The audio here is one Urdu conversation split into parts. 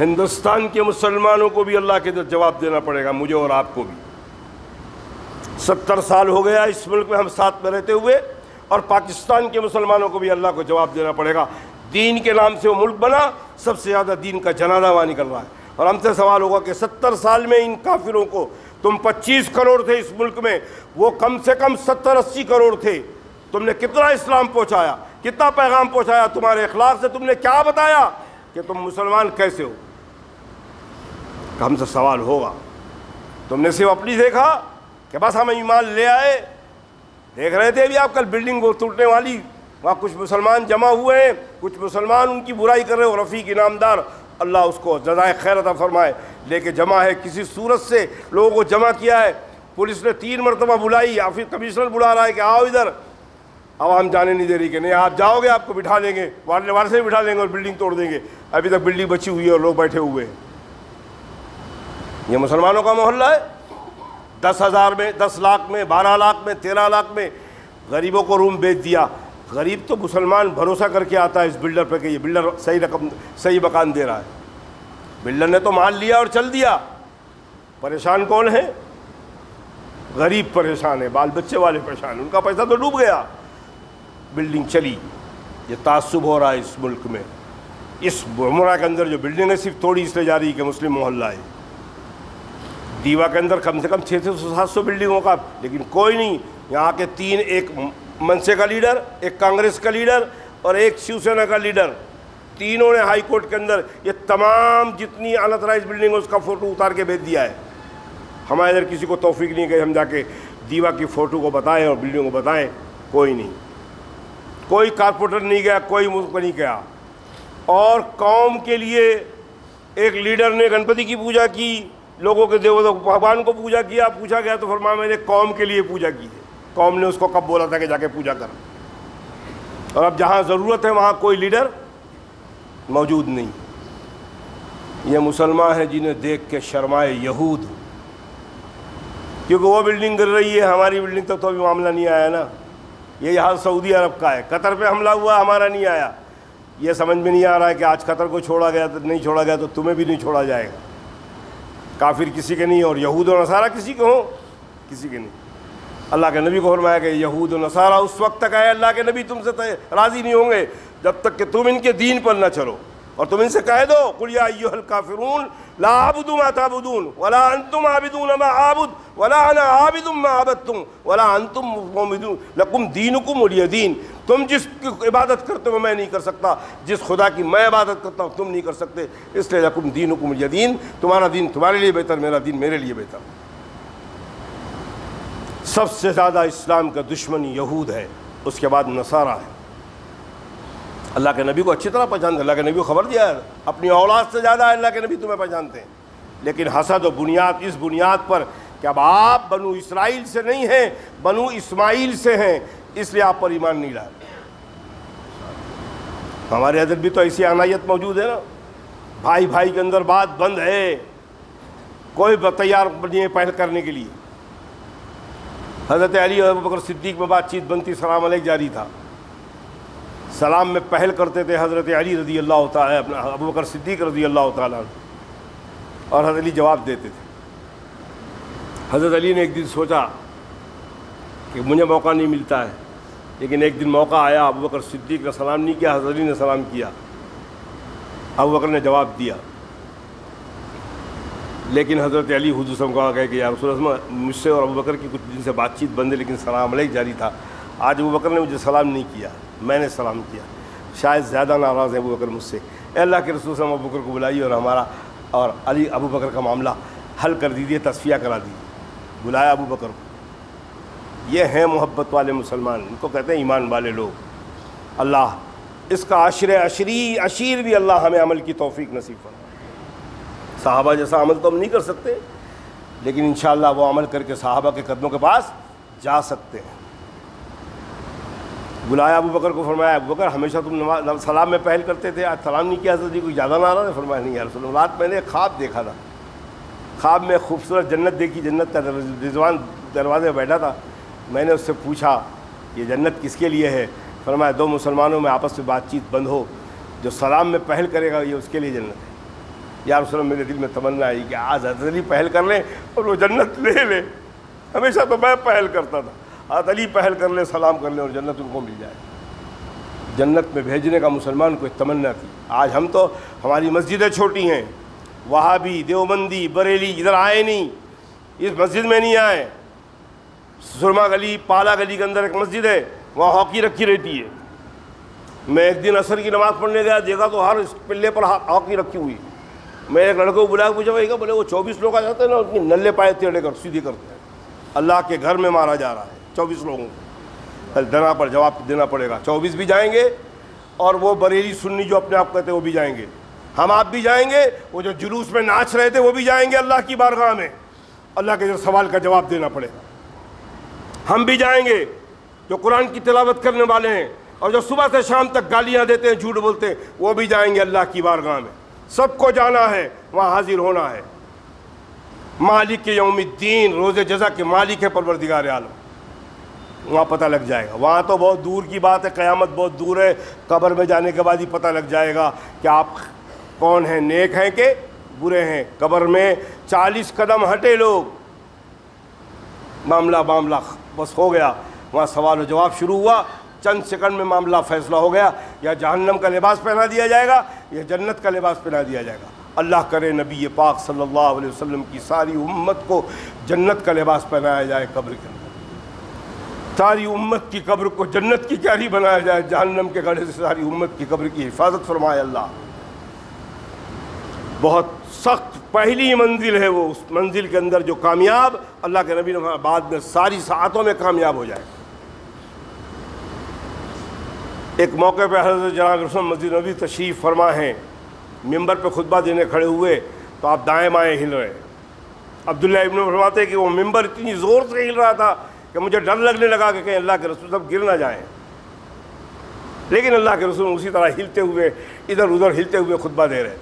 ہندوستان کے مسلمانوں کو بھی اللہ کے در جواب دینا پڑے گا، مجھے اور آپ کو بھی۔ 70 سال ہو گیا اس ملک میں ہم ساتھ میں رہتے ہوئے، اور پاکستان کے مسلمانوں کو بھی اللہ کو جواب دینا پڑے گا۔ دین کے نام سے وہ ملک بنا، سب سے زیادہ دین کا جنازہ وہاں نکل رہا ہے، اور ہم سے سوال ہوگا کہ 70 سال میں ان کافروں کو، تم 25 کروڑ تھے اس ملک میں، وہ کم سے کم 70-80 کروڑ تھے، تم نے کتنا اسلام پہنچایا، کتنا پیغام پہنچایا، تمہارے اخلاق سے تم نے کیا بتایا کہ تم مسلمان کیسے ہو؟ ہم سے سوال ہوگا۔ تم نے صرف اپنی دیکھا کہ بس ہم ایمان لے آئے، دیکھ رہے تھے ابھی آپ کل بلڈنگ وہ ٹوٹنے والی، وہاں کچھ مسلمان جمع ہوئے ہیں، کچھ مسلمان ان کی برائی کر رہے ہیں، اور رفیق انعامدار اللہ اس کو جزائے خیر عطا فرمائے، لے کے جمع ہے، کسی صورت سے لوگوں کو جمع کیا ہے، پولیس نے 3 مرتبہ بلائی، یا پھر کمشنر بلا رہا ہے کہ آؤ ادھر، عوام جانے نہیں دے رہی کہ نہیں آپ جاؤ گے، آپ کو بٹھا لیں گے، وارڈ سے بٹھا لیں گے اور بلڈنگ توڑ دیں گے۔ ابھی تک بلڈنگ بچی ہوئی ہے اور لوگ بیٹھے ہوئے ہیں۔ یہ مسلمانوں کا محلہ ہے؟ 10,000 میں، 10 لاکھ میں، 12 لاکھ میں، 13 لاکھ میں غریبوں کو روم بیچ دیا۔ غریب تو مسلمان بھروسہ کر کے آتا ہے اس بلڈر پہ کہ یہ بلڈر صحیح مکان دے رہا ہے، بلڈر نے تو مال لیا اور چل دیا۔ پریشان کون ہے؟ غریب پریشان ہے، بال بچے والے پریشان، ان کا پیسہ تو ڈوب گیا، بلڈنگ چلی۔ یہ تعصب ہو رہا ہے اس ملک میں۔ اس عمرہ کے اندر جو بلڈنگ ہے صرف تھوڑی اس لیے جا رہی ہے کہ مسلم محلہ ہے۔ دیوا کے اندر کم سے کم 600-700 بلڈنگوں کا، لیکن کوئی نہیں، یہاں کے 3، ایک منسے کا لیڈر، ایک کانگریس کا لیڈر اور ایک شیو سینا کا لیڈر، تینوں نے ہائی کورٹ کے اندر یہ تمام جتنی انتھرائز بلڈنگ ہے اس کا فوٹو اتار کے بھیج دیا ہے۔ ہمارے ادھر کسی کو توفیق نہیں کہ ہم جا کے دیوا کی فوٹو کو بتائیں اور بلڈنگ کو بتائیں، کوئی نہیں، کوئی کارپوریٹر نہیں گیا، کوئی ملک نہیں گیا۔ اور قوم کے لیے ایک لیڈر نے گنپتی کی پوجا کی، لوگوں کے دیوتا بھگوان کو پوجا کیا، پوچھا گیا تو فرمایا میں نے قوم کے لیے پوجا کی ہے۔ قوم نے اس کو کب بولا تھا کہ جا کے پوجا کر؟ اور اب جہاں ضرورت ہے وہاں کوئی لیڈر موجود نہیں۔ یہ مسلمان ہیں جنہیں دیکھ کے شرمائے یہود، کیونکہ وہ بلڈنگ گر رہی ہے، ہماری بلڈنگ تک تو ابھی معاملہ نہیں آیا نا۔ یہ حال سعودی عرب کا ہے، قطر پہ حملہ ہوا، ہمارا نہیں آیا۔ یہ سمجھ میں نہیں آ رہا ہے کہ آج قطر کو چھوڑا گیا تو نہیں چھوڑا گیا تو تمہیں بھی نہیں چھوڑا جائے گا۔ کافر کسی کے نہیں، اور یہود و نصارہ کسی کے ہوں، کسی کے نہیں۔ اللہ کے نبی کو فرمایا کہ یہود و نصارہ اس وقت تک آئے اللہ کے نبی تم سے راضی نہیں ہوں گے جب تک کہ تم ان کے دین پر نہ چلو، اور تم ان سے کہہ دو قل یا ایھا الکافرون لا اعبد ما تعبدون ولا انتم عابدون ما اعبد ولا انا عابد ما عبدتم ولا انتم مؤمنون لکم دینکم ولی دین۔ تم جس کی عبادت کرتے ہو میں نہیں کر سکتا، جس خدا کی میں عبادت کرتا ہوں تم نہیں کر سکتے، اس لیے لکم دینکم ولی دین، تمہارا دین تمہارے لیے بہتر، میرا دین میرے لیے بہتر۔ سب سے زیادہ اسلام کا دشمن یہود ہے، اس کے بعد نصارہ ہے۔ اللہ کے نبی کو اچھی طرح پہچانتے، اللہ کے نبی کو خبر دیا ہے، اپنی اولاد سے زیادہ اللہ کے نبی تمہیں پہچانتے ہیں، لیکن حسد و بنیاد، اس بنیاد پر کہ اب آپ بنو اسرائیل سے نہیں ہیں، بنو اسماعیل سے ہیں، اس لیے آپ پر ایمان نہیں لائے۔ ہمارے ادھر بھی تو ایسی عنایت موجود ہے نا، بھائی بھائی کے اندر بات بند ہے، کوئی تیار نہیں ہے پہل کرنے کے لیے۔ حضرت علی اور ابوبکر صدیق میں بات چیت بنتی، سلام علیک جاری تھا، سلام میں پہل کرتے تھے حضرت علی رضی اللہ تعالیٰ، ابوبکر صدیق رضی اللہ تعالیٰ، اور حضرت علی جواب دیتے تھے۔ حضرت علی نے ایک دن سوچا کہ مجھے موقع نہیں ملتا ہے، لیکن ایک دن موقع آیا، ابوبکر صدیق نے سلام نہیں کیا، حضرت علی نے سلام کیا، ابوبکر نے جواب دیا، لیکن حضرت علی حضور صلی اللہ علیہ وسلم کو کہا کہ یا رسول اللہ مجھ سے اور ابوبکر کی کچھ دن سے بات چیت بند ہے، لیکن سلام علیک جاری تھا، آج ابوبکر نے مجھے سلام نہیں کیا، میں نے سلام کیا، شاید زیادہ ناراض ہیں ابوبکر مجھ سے۔ اے اللہ کے رسول صلی اللہ علیہ وسلم ابوبکر کو بلائیے اور ہمارا اور علی ابوبکر کا معاملہ حل کر دیجیے، تصفیہ کرا دیجیے۔ بلایا ابوبکر کو۔ یہ ہیں محبت والے مسلمان، ان کو کہتے ہیں ایمان والے لوگ۔ اللہ اس کا عشیر بھی اللہ ہمیں عمل کی توفیق نصیب فرمائے۔ صحابہ جیسا عمل تو ہم نہیں کر سکتے، لیکن انشاءاللہ وہ عمل کر کے صحابہ کے قدموں کے پاس جا سکتے ہیں۔ بلایا ابوبکر کو، فرمایا ابوبکر ہمیشہ تم سلام میں پہل کرتے تھے، آج سلام نہیں کیا، حضرت جی کوئی زیادہ ناراض ہے؟ فرمایا نہیں یا رسول اللہ، رات میں نے خواب دیکھا تھا، خواب میں خوبصورت جنت دیکھی، جنت کا رضوان دروازے بیٹھا تھا، میں نے اس سے پوچھا یہ جنت کس کے لیے ہے؟ فرمایا دو مسلمانوں میں آپس میں بات چیت بند ہو، جو سلام میں پہل کرے گا یہ اس کے لیے جنت ہے۔ یا رسول اللہ میرے دل میں تمنا آئی کہ آج حضرت علی پہل کر لیں اور وہ جنت لے لیں. ہمیشہ تو میں پہل کرتا تھا, حضرت علی پہل کر لیں, سلام کر لیں اور جنت ان کو مل جائے. جنت میں بھیجنے کا مسلمان کو ایک تمنا تھی. آج ہم تو, ہماری مسجدیں چھوٹی ہیں, وہابی, دیوبندی, بریلی ادھر آئے نہیں, اس مسجد میں نہیں آئے. سرما گلی, پالا گلی کے اندر ایک مسجد ہے, وہاں ہاکی رکھی رہتی ہے. میں ایک دن عصر کی نماز پڑھنے گیا, دیکھا تو ہر پلے پر ہاکی رکھی ہوئی. میں ایک لڑکے کو بلا کے پوچھا, بھائی کہ بولے وہ 24 لوگ آ جاتے ہیں نا, ان کی نلے پائے ٹیڑھے کر سیدھی کرتے ہیں. اللہ کے گھر میں مارا جا رہا ہے 24 لوگوں کو. دینا پر جواب دینا پڑے گا. 24 بھی جائیں گے اور وہ بریلی سنی جو اپنے آپ کہتے ہیں وہ بھی جائیں گے. ہم آپ بھی جائیں گے, وہ جو جلوس میں ناچ رہے تھے وہ بھی جائیں گے اللہ کی بارگاہ میں. اللہ کے سوال کا جواب دینا پڑے گا. ہم بھی جائیں گے جو قرآن کی تلاوت کرنے والے ہیں اور جو صبح سے شام تک گالیاں دیتے ہیں, جھوٹ بولتے ہیں, وہ بھی جائیں گے اللہ کی بارگاہ میں. سب کو جانا ہے, وہاں حاضر ہونا ہے. مالک یوم الدین, روز جزا کے مالک ہے پروردگار عالم. وہاں پتہ لگ جائے گا. وہاں تو بہت دور کی بات ہے, قیامت بہت دور ہے. قبر میں جانے کے بعد ہی پتہ لگ جائے گا کہ آپ کون ہیں, نیک ہیں کہ برے ہیں. قبر میں 40 قدم ہٹے لوگ, معاملہ بس ہو گیا. وہاں سوال و جواب شروع ہوا, چند سیکنڈ میں معاملہ فیصلہ ہو گیا. یا جہنم کا لباس پہنا دیا جائے گا یا جنت کا لباس پہنا دیا جائے گا. اللہ کرے نبی پاک صلی اللہ علیہ وسلم کی ساری امت کو جنت کا لباس پہنایا جائے قبر کے اندر. ساری امت کی قبر کو جنت کی کیاری بنایا جائے, جہنم کے گڑھے سے ساری امت کی قبر کی حفاظت فرمائے اللہ. بہت سخت پہلی منزل ہے وہ, اس منزل کے اندر جو کامیاب, اللہ کے نبی نے بعد میں ساری ساعتوں میں کامیاب ہو جائے. ایک موقع پہ حضرت جناب رسول مسجد نبی تشریف فرما ہیں, ممبر پہ خطبہ دینے کھڑے ہوئے تو آپ دائیں بائیں ہل رہے. عبداللہ ابن فرماتے کہ وہ ممبر اتنی زور سے ہل رہا تھا کہ مجھے ڈر لگنے لگا کہ کہیں اللہ کے رسول سب گر نہ جائیں. لیکن اللہ کے رسول اسی طرح ہلتے ہوئے, ادھر ادھر ہلتے ہوئے خطبہ دے رہے.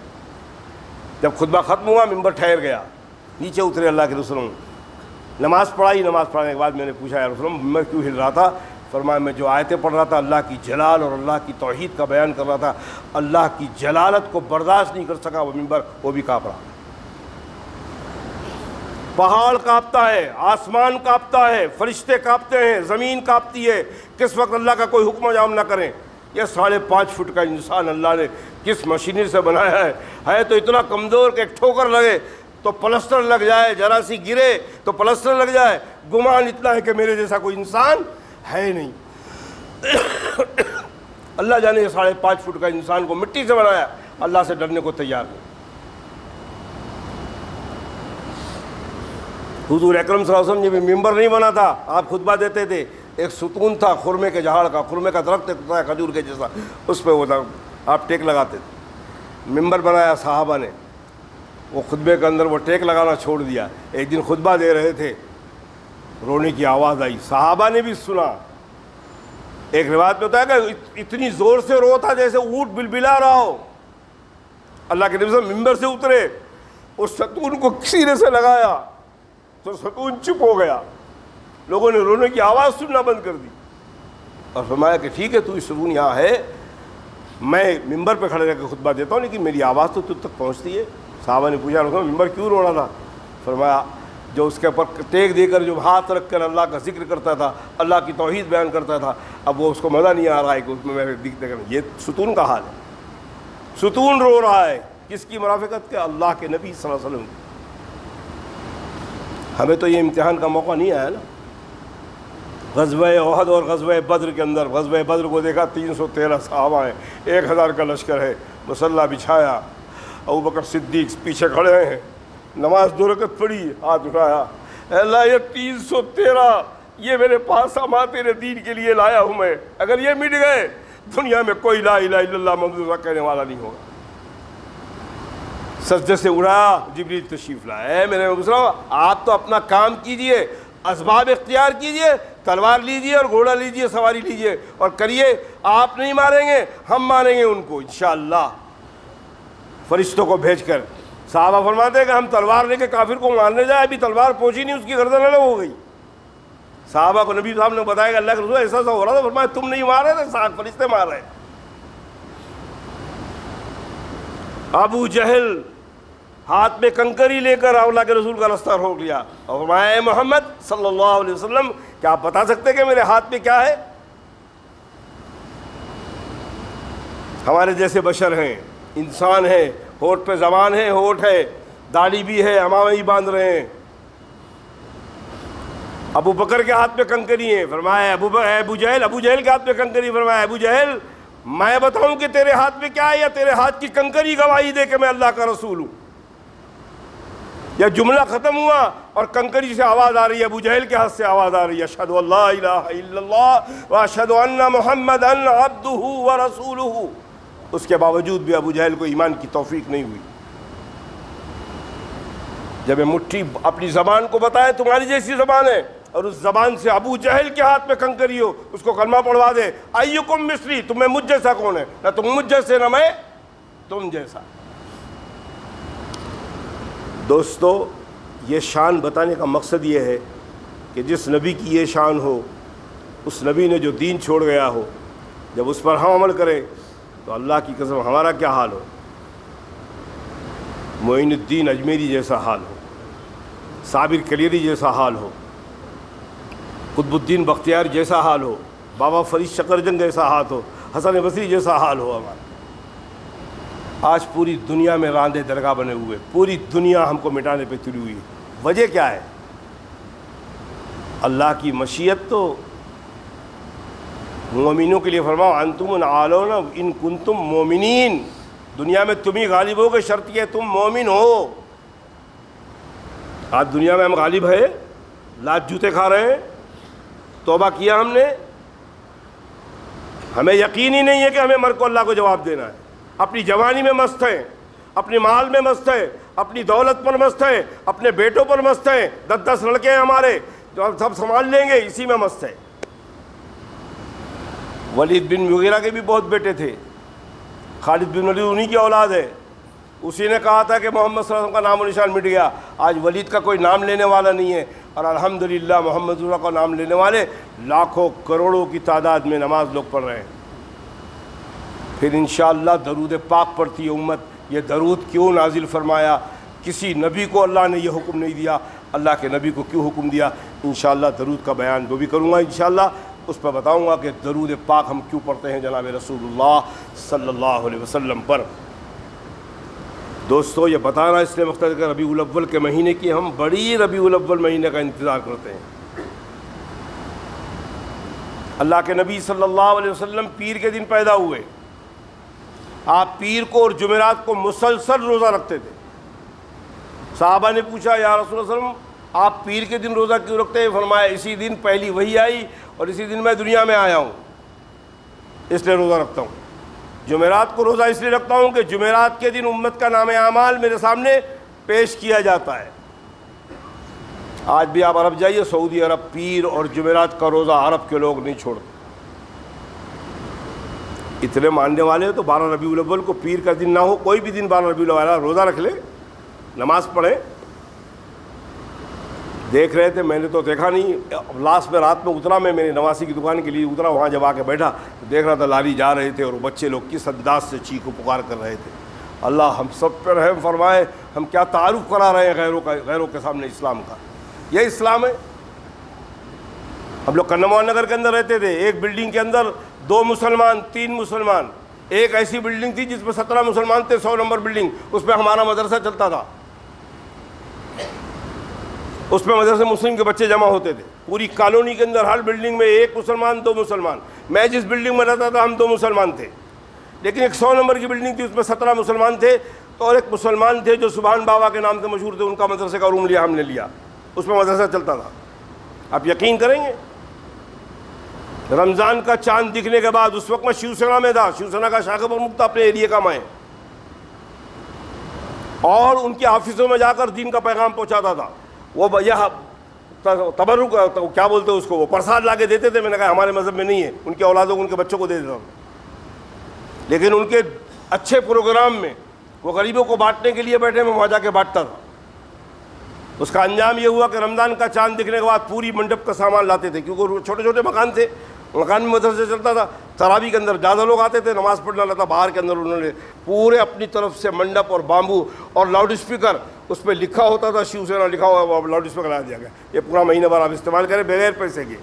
جب خطبہ ختم ہوا, ممبر ٹھہر گیا, نیچے اترے اللہ کے رسول, نماز پڑھائی. نماز پڑھانے کے بعد میں نے پوچھا, یا رسول ممبر کیوں ہل رہا تھا؟ فرمایا میں جو آیتیں پڑھ رہا تھا اللہ کی جلال اور اللہ کی توحید کا بیان کر رہا تھا, اللہ کی جلالت کو برداشت نہیں کر سکا وہ ممبر, وہ بھی کانپ رہا. پہاڑ کانپتا ہے, آسمان کانپتا ہے, فرشتے کانپتے ہیں, زمین کانپتی ہے. کس وقت اللہ کا کوئی حکم جام نہ کریں. یہ 5.5 فٹ کا انسان اللہ نے کس مشینری سے بنایا ہے تو اتنا کمزور کہ ایک ٹھوکر لگے تو پلسٹر لگ جائے, ذرا سی گرے تو پلسٹر لگ جائے. گمان اتنا ہے کہ میرے جیسا کوئی انسان ہے نہیں. اللہ جانے 5.5 فٹ کا انسان کو مٹی سے بنایا, اللہ سے ڈرنے کو تیار نہیں. حضور اکرم صلی اللہ علیہ وسلم جب ممبر نہیں بنا تھا, آپ خطبہ دیتے تھے, ایک ستون تھا خرمے کے جھاڑ کا, خرمے کا درخت ہوتا ہے کھجور کے جیسا, اس پہ وہ آپ ٹیک لگاتے تھے. ممبر بنایا صحابہ نے, وہ خطبے کے اندر وہ ٹیک لگانا چھوڑ دیا. ایک دن خطبہ دے رہے تھے, رونے کی آواز آئی, صحابہ نے بھی سنا. ایک روایت میں ہوتا ہے کہ اتنی زور سے رو تھا جیسے اونٹ بلبلا رہا ہو. اللہ کے نبی صلی اللہ علیہ وسلم ممبر سے اترے, اس ستون کو سینے سے لگایا تو ستون چپ ہو گیا. لوگوں نے رونے کی آواز سننا بند کر دی اور فرمایا کہ ٹھیک ہے تو ستون یہاں ہے, میں ممبر پہ کھڑے رہ کے خطبہ دیتا ہوں, لیکن میری آواز تو تجھ تک پہنچتی ہے. صحابہ نے پوچھا ممبر کیوں رو رہا تھا؟ فرمایا جو اس کے اوپر ٹیک دے کر جو ہاتھ رکھ کر اللہ کا ذکر کرتا تھا, اللہ کی توحید بیان کرتا تھا, اب وہ اس کو مزہ نہیں آ رہا ہے کہ اس میں دکھتے کر. یہ ستون کا حال ہے. ستون رو رہا ہے کس کی مرافقت کے؟ اللہ کے نبی صلی اللہ علیہ وسلم. ہمیں تو یہ امتحان کا موقع نہیں آیا نا. غزوہ احد اور غزوہ بدر کے اندر, غزوہ بدر کو دیکھا 313 صحابہ ہیں, 1000 کا لشکر ہے, مسلح بچھایا, ابوبکر صدیق پیچھے کھڑے ہیں, نماز 2 رکعت پڑھی, ہاتھ اٹھایا, اے اللہ یہ 313 یہ میرے پاس سامان تیرے دین کے لیے لایا ہوں میں, اگر یہ مٹ گئے دنیا میں کوئی لا الہ الا اللہ محمد رسول اللہ کہنے والا نہیں ہوگا. سجدے سے اڑا, جبریل تشریف لائے. میرے مسلم آپ تو اپنا کام کیجئے, اسباب اختیار کیجئے, تلوار لیجئے اور گھوڑا لیجئے, سواری لیجئے اور کریے. آپ نہیں ماریں گے, ہم ماریں گے ان کو انشاءاللہ, فرشتوں کو بھیج کر. صحابہ فرماتے ہیں کہ ہم تلوار لے کے کافر کو مارنے جائے, ابھی تلوار پہنچی نہیں, اس کی گردن الگ ہو گئی. صحابہ کو نبی صاحب نے بتایا کہ اللہ کے رسول ایسا ہو رہا تھا. فرمایا تم نہیں مار رہے تھے, فرشتے مار رہے. ابو جہل ہاتھ میں کنکری لے کر اللہ کے رسول کا راستہ روک لیا اور فرمایا اے محمد صلی اللہ علیہ وسلم کیا آپ بتا سکتے کہ میرے ہاتھ میں کیا ہے؟ ہمارے جیسے بشر ہیں، انسان ہیں، ہونٹ پہ زبان ہے، ہونٹ ہے، داڑھی بھی ہے، امامہ بھی باندھ رہے ہیں۔ ابو بکر کے ہاتھ میں کنکری ہیں، فرمایا ابو جہل کے ہاتھ میں کنکری، فرمایا ابو جہل میں بتاؤں کہ تیرے ہاتھ میں کیا ہے یا تیرے ہاتھ کی کنکری گواہی دے کہ میں اللہ کا رسول ہوں؟ یا جملہ ختم ہوا اور کنکری سے آواز آ رہی ہے، ابو جہل کے ہاتھ سے آواز آ رہی ہے، اشہد ان لا الہ الا اللہ واشہد ان محمدا عبدہ ورسولہ۔ اس کے باوجود بھی ابو جہل کو ایمان کی توفیق نہیں ہوئی۔ جب یہ مٹھی اپنی زبان کو بتائے تمہاری جیسی زبان ہے اور اس زبان سے ابو جہل کے ہاتھ میں کنکری ہو، اس کو کلمہ پڑھوا دے، ایکم مثلی، تم میں مجھ جیسا کون ہے؟ نہ تم مجھ جیسے نہ میں تم جیسا۔ دوستو، یہ شان بتانے کا مقصد یہ ہے کہ جس نبی کی یہ شان ہو، اس نبی نے جو دین چھوڑ گیا ہو، جب اس پر ہم عمل کریں تو اللہ کی قسم ہمارا کیا حال ہو؟ معین الدین اجمیری جیسا حال ہو، صابر کلیری جیسا حال ہو، قطب الدین بختیار جیسا حال ہو، بابا فرید شکرجن جیسا حال ہو، حسن بصری جیسا حال ہو ہمارا۔ آج پوری دنیا میں راندے درگاہ بنے ہوئے، پوری دنیا ہم کو مٹانے پہ تلی ہوئی ہے۔ وجہ کیا ہے؟ اللہ کی مشیت تو مومنوں کے لیے فرماؤ انتم العالون ان کنتم مومنین، دنیا میں تم ہی غالب ہو گے، شرط یہ تم مومن ہو۔ آج دنیا میں ہم غالب ہیں، لات جوتے کھا رہے ہیں، توبہ کیا ہم نے، ہمیں یقین ہی نہیں ہے کہ ہمیں مر کو اللہ کو جواب دینا ہے۔ اپنی جوانی میں مست ہیں، اپنی مال میں مست ہیں، اپنی دولت پر مست ہیں، اپنے بیٹوں پر مست ہیں، 10 لڑکے ہیں ہمارے جو ہم سب سنبھال لیں گے، اسی میں مست ہیں۔ ولید بن مغیرہ کے بھی بہت بیٹے تھے، خالد بن ولید انہی کی اولاد ہے، اسی نے کہا تھا کہ محمد صلی اللہ علیہ وسلم کا نام و نشان مٹ گیا۔ آج ولید کا کوئی نام لینے والا نہیں ہے، اور الحمدللہ محمد رسول اللہ کا نام لینے والے لاکھوں کروڑوں کی تعداد میں نماز لوگ پڑھ رہے ہیں۔ پھر انشاءاللہ درود پاک پڑھتی ہے امت۔ یہ درود کیوں نازل فرمایا؟ کسی نبی کو اللہ نے یہ حکم نہیں دیا، اللہ کے نبی کو کیوں حکم دیا؟ انشاءاللہ درود کا بیان وہ بھی کروں گا، انشاءاللہ اس پر بتاؤں گا کہ درود پاک ہم کیوں پڑھتے ہیں جناب رسول اللہ صلی اللہ علیہ وسلم پر۔ دوستو، یہ بتانا اس لیے مقصد ہے کہ ربیع الاول کے مہینے کی ہم بڑی ربیع الاول مہینے کا انتظار کرتے ہیں۔ اللہ کے نبی صلی اللہ علیہ وسلم پیر کے دن پیدا ہوئے، آپ پیر کو اور جمعرات کو مسلسل روزہ رکھتے تھے۔ صحابہ نے پوچھا یا رسول اللہ صلی اللہ علیہ وسلم آپ پیر کے دن روزہ کیوں رکھتے ہیں؟ فرمایا اسی دن پہلی وحی آئی اور اسی دن میں دنیا میں آیا ہوں، اس لیے روزہ رکھتا ہوں۔ جمعرات کو روزہ اس لیے رکھتا ہوں کہ جمعرات کے دن امت کا نام اعمال میرے سامنے پیش کیا جاتا ہے۔ آج بھی آپ عرب جائیے، سعودی عرب پیر اور جمعرات کا روزہ عرب کے لوگ نہیں چھوڑتے۔ اتنے ماننے والے تو 12 ربیع الاول کو پیر کا دن نہ ہو، کوئی بھی دن 12 ربیع الاول روزہ رکھ لے، نماز پڑھے۔ دیکھ رہے تھے، میں نے تو دیکھا نہیں، لاسٹ میں رات میں اترا، میں میری نواسی کی دکان کے لیے اترا، وہاں جب آ کے بیٹھا تو دیکھ رہا تھا لالی جا رہے تھے اور بچے لوگ کس انداز سے چیخ و پکار کر رہے تھے۔ اللہ ہم سب پہ رحم فرمائے، ہم کیا تعارف کرا رہے ہیں غیروں کے سامنے اسلام کا؟ یہ اسلام ہے؟ ہم لوگ کنموان نگر کے اندر رہتے تھے، ایک بلڈنگ کے اندر 2 مسلمان 3 مسلمان، ایک ایسی بلڈنگ تھی جس میں 17 مسلمان تھے، 100 نمبر بلڈنگ، اس میں ہمارا مدرسہ چلتا تھا، اس میں مدرسے مسلم کے بچے جمع ہوتے تھے۔ پوری کالونی کے اندر ہر بلڈنگ میں 1 مسلمان 2 مسلمان، میں جس بلڈنگ میں رہتا تھا ہم 2 مسلمان تھے، لیکن ایک 100 نمبر کی بلڈنگ تھی، اس میں 17 مسلمان تھے، تو اور ایک مسلمان تھے جو سبحان بابا کے نام سے مشہور تھے، ان کا مدرسے کا روم لیا ہم نے لیا، اس میں مدرسہ چلتا تھا۔ آپ یقین کریں گے، رمضان کا چاند دکھنے کے بعد اس وقت میں شیو سینا میں تھا، شیو سینا کا شاخ پرمکھ تھا اپنے ایریے کا میں، اور ان کے آفسوں میں جا کر دین کا پیغام پہنچاتا تھا۔ وہ یہ تبرک کیا بولتے ہیں اس کو، وہ پرساد لا کے دیتے تھے، میں نے کہا ہمارے مذہب میں نہیں ہے، ان کے اولادوں کو ان کے بچوں کو دے دیتا ہوں، لیکن ان کے اچھے پروگرام میں وہ غریبوں کو بانٹنے کے لیے بیٹھے، میں وہاں جا کے بانٹتا تھا۔ اس کا انجام یہ ہوا کہ رمضان کا چاند دکھنے کے بعد پوری منڈپ کا سامان لاتے تھے، کیونکہ چھوٹے چھوٹے مکان تھے، مکان میں مدرسے چلتا تھا، تراویح کے اندر زیادہ لوگ آتے تھے نماز پڑھنا رہتا، باہر کے اندر انہوں نے پورے اپنی طرف سے منڈپ اور بامبو اور لاؤڈ اسپیکر، اس پہ لکھا ہوتا تھا شیو سینا لکھا ہوا، لاؤڈ اسپیکر لگا دیا گیا، یہ پورا مہینہ بھر آپ استعمال کریں بغیر پیسے کے۔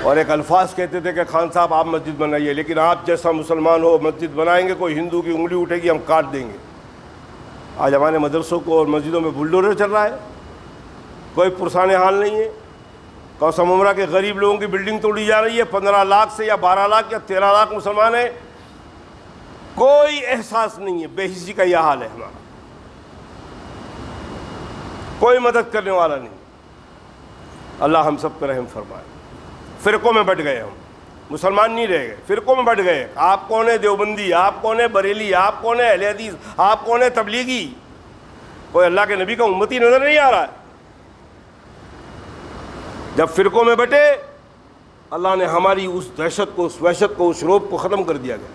اور ایک الفاظ کہتے تھے کہ خان صاحب آپ مسجد بنائیے، لیکن آپ جیسا مسلمان ہو مسجد بنائیں گے کوئی ہندو کی انگلی اٹھے گی ہم کاٹ دیں گے۔ آج ہمارے مدرسوں کو اور مسجدوں میں بلڈوزر چل رہا ہے، کوئی پرسان حال نہیں ہے۔ کوثم عمرہ کے غریب لوگوں کی بلڈنگ توڑی جا رہی ہے، 15 لاکھ سے یا 12 لاکھ یا 13 لاکھ مسلمان ہیں، کوئی احساس نہیں ہے۔ بے حسی کا یہ حال ہے ہمارا، کوئی مدد کرنے والا نہیں۔ اللہ ہم سب پہ رحم فرمائے۔ فرقوں میں بٹ گئے ہم، مسلمان نہیں رہ گئے، فرقوں میں بٹ گئے۔ آپ کون ہے دیوبندی، آپ کون ہے بریلی، آپ کون ہے اہل حدیث، آپ کون ہے تبلیغی، کوئی اللہ کے نبی کا امتی نظر نہیں آ رہا ہے۔ جب فرقوں میں بٹے اللہ نے ہماری اس دہشت کو، اس وحشت کو، اس رعب کو ختم کر دیا گیا۔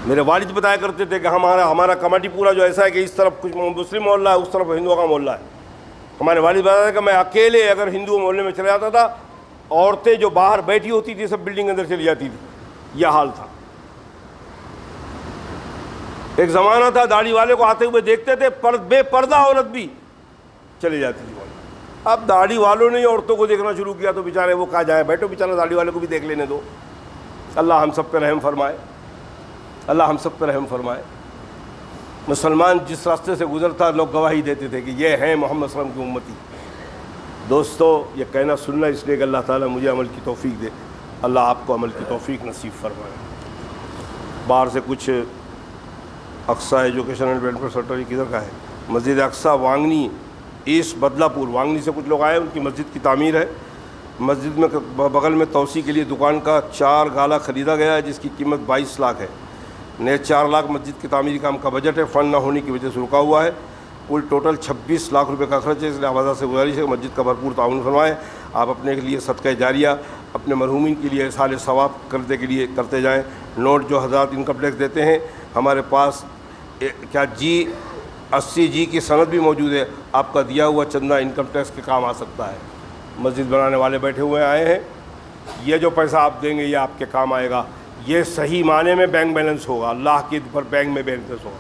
میرے والد بتایا کرتے تھے کہ ہمارا کمیٹی پورا جو ایسا ہے کہ اس طرف کچھ مسلم محلہ ہے، اس طرف ہندوؤں کا محلہ ہے۔ ہمارے والد بتایا تھا کہ میں اکیلے اگر ہندو محلے میں چلا جاتا تھا، عورتیں جو باہر بیٹھی ہوتی تھی سب بلڈنگ اندر چلی جاتی تھی، یہ حال تھا۔ ایک زمانہ تھا داڑھی والے کو آتے ہوئے دیکھتے تھے، بے پردہ عورت بھی چلی جاتی تھی۔ اب داڑھی والوں نے عورتوں کو دیکھنا شروع کیا تو بیچارے وہ کہاں جائیں، بیٹھو بیچارہ داڑھی والے کو بھی دیکھ لینے دو۔ اللہ ہم سب پہ رحم فرمائے، اللہ ہم سب پہ رحم فرمائے۔ مسلمان جس راستے سے گزرتا لوگ گواہی دیتے تھے کہ یہ ہیں محمد صلی اللہ علیہ وسلم کی امتی۔ دوستو یہ کہنا سننا اس لیے کہ اللہ تعالیٰ مجھے عمل کی توفیق دے، اللہ آپ کو عمل کی توفیق نصیب فرمائے۔ باہر سے کچھ Aqsa education and welfare secretary کدھر کا ہے، مسجد اقصیٰ وانگنی ایسٹ بدلہ پور، وانگنی سے کچھ لوگ آئے، ان کی مسجد کی تعمیر ہے۔ مسجد میں بغل میں توسیع کے لیے دکان کا 4 گالا خریدا گیا ہے جس کی قیمت 22 لاکھ ہے۔ نئے 4 لاکھ مسجد کی تعمیری کام کا بجٹ ہے، فنڈ نہ ہونے کی وجہ سے رکا ہوا ہے۔ کل ٹوٹل 26 لاکھ روپے کا خرچ ہے، اس لیے آوازہ سے گزارش ہے کہ مسجد کا بھرپور تعاون فرمائیں۔ آپ اپنے کے لیے صدقہ جاریہ، اپنے مرحومین کے لیے احسان ثواب کرنے کے لیے کرتے جائیں۔ نوٹ جو حضرات انکم ٹیکس دیتے ہیں، ہمارے پاس کیا G80 کی سند بھی موجود ہے، آپ کا دیا ہوا چندہ انکم ٹیکس کے کام آ سکتا ہے۔ مسجد بنانے والے بیٹھے ہوئے آئے ہیں، یہ جو پیسہ آپ دیں گے یہ آپ کے کام آئے گا، یہ صحیح معنی میں بینک بیلنس ہوگا، اللہ کے اوپر بینک میں بیلنس ہوگا،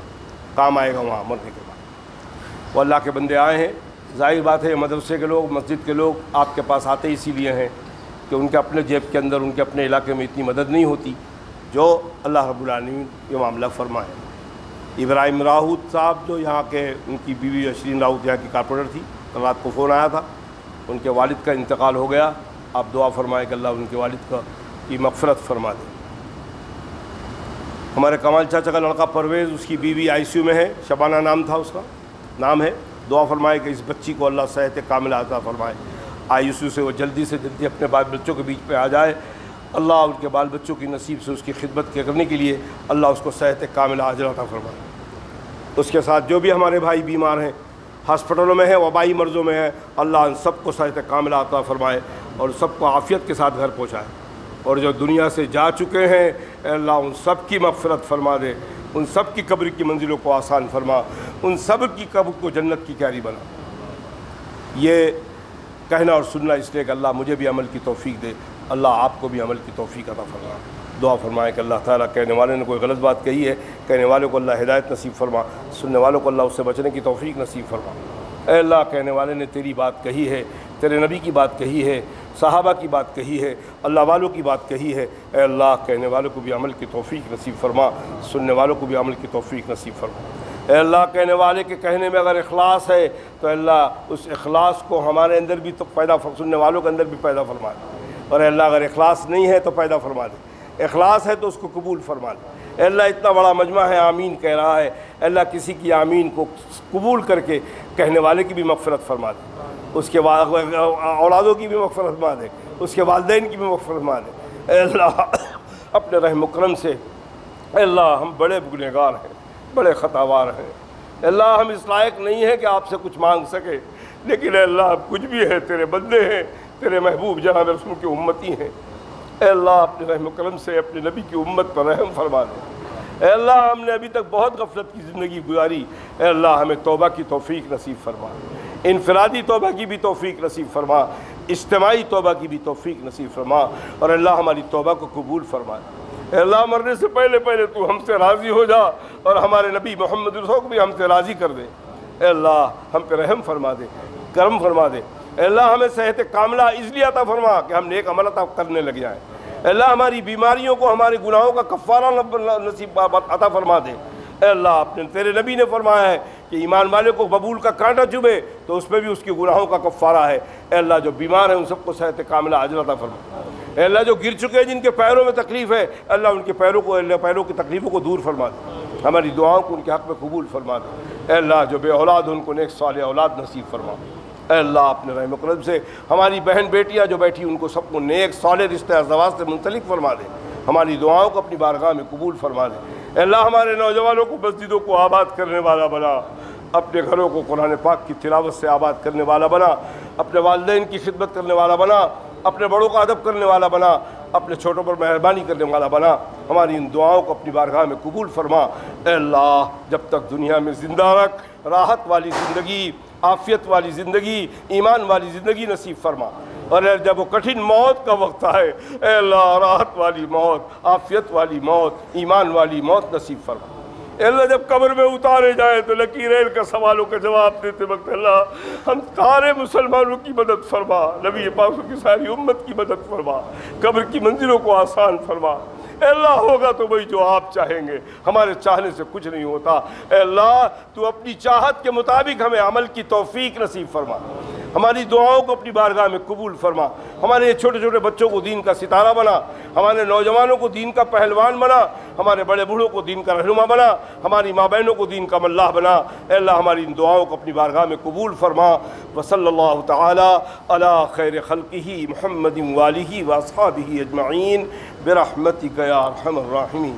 کام آئے گا وہاں مرنے کے بعد۔ وہ اللہ کے بندے آئے ہیں، ظاہر بات ہے مدرسے کے لوگ، مسجد کے لوگ آپ کے پاس آتے اسی لیے ہیں کہ ان کے اپنے جیب کے اندر، ان کے اپنے علاقے میں اتنی مدد نہیں ہوتی جو اللہ رب العالمین یہ معاملہ فرمائے۔ ابراہیم راؤت صاحب جو یہاں کے، ان کی بیوی اشرین راؤت یہاں کی کارپوریٹر تھی، کل رات کو فون آیا تھا، ان کے والد کا انتقال ہو گیا، آپ دعا فرمائیں کہ اللہ ان کے والد کی مغفرت فرما دے۔ ہمارے کمال چاچا کا لڑکا پرویز، اس کی بیوی ICU میں ہے، شبانہ نام تھا اس کا، نام ہے، دعا فرمائے کہ اس بچی کو اللہ صحت کاملہ عطا فرمائے، ICU سے وہ جلدی سے جلدی اپنے بال بچوں کے بیچ پہ آ جائے، اللہ ان کے بال بچوں کی نصیب سے اس کی خدمت کرنے کے لیے اللہ اس کو صحت کاملہ عاجلہ عطا فرمائے۔ اس کے ساتھ جو بھی ہمارے بھائی بیمار ہیں، ہاسپٹلوں میں ہیں، وبائی مرضوں میں ہیں، اللہ ان سب کو صحت کاملہ عطا فرمائے اور سب کو عافیت کے ساتھ گھر پہنچائے، اور جو دنیا سے جا چکے ہیں اے اللہ ان سب کی مغفرت فرما دے، ان سب کی قبر کی منزلوں کو آسان فرما، ان سب کی قبر کو جنت کی کیاری بنا۔ یہ کہنا اور سننا اس لیے کہ اللہ مجھے بھی عمل کی توفیق دے، اللہ آپ کو بھی عمل کی توفیق عطا فرما۔ دعا فرمائیں کہ اللہ تعالیٰ کہنے والے نے کوئی غلط بات کہی ہے، کہنے والوں کو اللہ ہدایت نصیب فرما، سننے والوں کو اللہ اس سے بچنے کی توفیق نصیب فرما۔ اے اللہ کہنے والے نے تیری بات کہی ہے، تیرے نبی کی بات کہی ہے، صحابہ کی بات کہی ہے، اللہ والوں کی بات کہی ہے، اے اللہ کہنے والوں کو بھی عمل کی توفیق نصیب فرما، سننے والوں کو بھی عمل کی توفیق نصیب فرما۔ اے اللہ کہنے والے کے کہنے میں اگر اخلاص ہے تو اللہ اس اخلاص کو ہمارے اندر بھی تو سننے والوں کے اندر بھی پیدا فرما دے، اور اے اللہ اگر اخلاص نہیں ہے تو پیدا فرما دے، اخلاص ہے تو اس کو قبول فرما لے۔ اے اللہ اتنا بڑا مجمع ہے آمین کہہ رہا ہے، اے اللہ کسی کی آمین کو قبول کر کے کہنے والے کی بھی مغفرت فرما دے، اس کے بعد اولادوں کی بھی مغفرت فرما دے، اس کے والدین کی بھی مغفرت فرما دے۔ اے اللہ اپنے رحم و کرم سے، اے اللہ ہم بڑے گنہگار ہیں، بڑے خطاوار ہیں، اے اللہ ہم اس لائق نہیں ہیں کہ آپ سے کچھ مانگ سکے، لیکن اے اللہ کچھ بھی ہے تیرے بندے ہیں، تیرے محبوب جناب رسول کی امتی ہیں۔ اے اللہ اپنے رحم و کرم سے اپنے نبی کی امت پر رحم فرما دے۔ اے اللہ ہم نے ابھی تک بہت غفلت کی زندگی گزاری، اے اللہ ہمیں توبہ کی توفیق نصیب فرما، انفرادی توبہ کی بھی توفیق نصیب فرما، اجتماعی توبہ کی بھی توفیق نصیب فرما، اور اللہ ہماری توبہ کو قبول فرما۔ اے اللہ مرنے سے پہلے پہلے تو ہم سے راضی ہو جا اور ہمارے نبی محمد رسول کو بھی ہم سے راضی کر دے۔ اے اللہ ہم پہ رحم فرما دے، کرم فرما دے۔ اے اللہ ہمیں صحت کاملہ اس لیے عطا فرما کہ ہم نیک عمل عطا کرنے لگ جائیں۔ اے اللہ ہماری بیماریوں کو، ہمارے گناہوں کا کفارہ نصیب عطا فرما دے۔ اے اللہ تیرے نبی نے فرمایا ہے کہ ایمان والے کو ببول کا کانٹا چبھے تو اس پہ بھی اس کے گناہوں کا کفارہ ہے۔ اے اللہ جو بیمار ہیں ان سب کو صحت کاملہ عاجلہ عطا فرما۔ اے اللہ جو گر چکے ہیں جن کے پیروں میں تکلیف ہے، اللہ ان کے پیروں کی تکلیفوں کو دور فرما دے، ہماری دعاؤں کو ان کے حق میں قبول فرما دے۔ اے اللہ جو بے اولاد ان کو نیک صالح اولاد نصیب فرما۔ اے اللہ اپنے رحم و کرم سے ہماری بہن بیٹیاں جو بیٹھی ان کو سب کو نیک صالح رشتہ ازدواج سے منسلک فرما دے، ہماری دعاؤں کو اپنی بارگاہ میں قبول فرما دے۔ اے اللہ ہمارے نوجوانوں کو مسجدوں کو آباد کرنے والا بنا، اپنے گھروں کو قرآن پاک کی تلاوت سے آباد کرنے والا بنا، اپنے والدین کی خدمت کرنے والا بنا، اپنے بڑوں کا ادب کرنے والا بنا، اپنے چھوٹوں پر مہربانی کرنے والا بنا۔ ہماری ان دعاؤں کو اپنی بارگاہ میں قبول فرما۔ اے اللہ جب تک دنیا میں زندہ رکھ، راحت والی زندگی، عافیت والی زندگی، ایمان والی زندگی نصیب فرما، اور جب وہ کٹھن موت کا وقت آئے، اے اللہ راحت والی موت، عافیت والی موت، ایمان والی موت نصیب فرما۔ اے اللہ جب قبر میں اتارے جائیں تو لکیرین کا سوالوں کا جواب دیتے وقت اللہ ہم سارے مسلمانوں کی مدد فرما، نبی پاک کی ساری امت کی مدد فرما، قبر کی منزلوں کو آسان فرما۔ اے اللہ ہوگا تو وہی جو آپ چاہیں گے، ہمارے چاہنے سے کچھ نہیں ہوتا۔ اے اللہ تو اپنی چاہت کے مطابق ہمیں عمل کی توفیق نصیب فرما، ہماری دعاؤں کو اپنی بارگاہ میں قبول فرما، ہمارے چھوٹے چھوٹے بچوں کو دین کا ستارہ بنا، ہمارے نوجوانوں کو دین کا پہلوان بنا، ہمارے بڑے بوڑھوں کو دین کا رہنما بنا، ہماری ماں بہنوں کو دین کا ملاح بنا۔ اے اللہ ہماری ان دعاؤں کو اپنی بارگاہ میں قبول فرما۔ وصلی اللہ تعالی علی خیر خلقہ محمد وآلہ واصحابہ اجمعین برحمتک یا ارحم الراحمین۔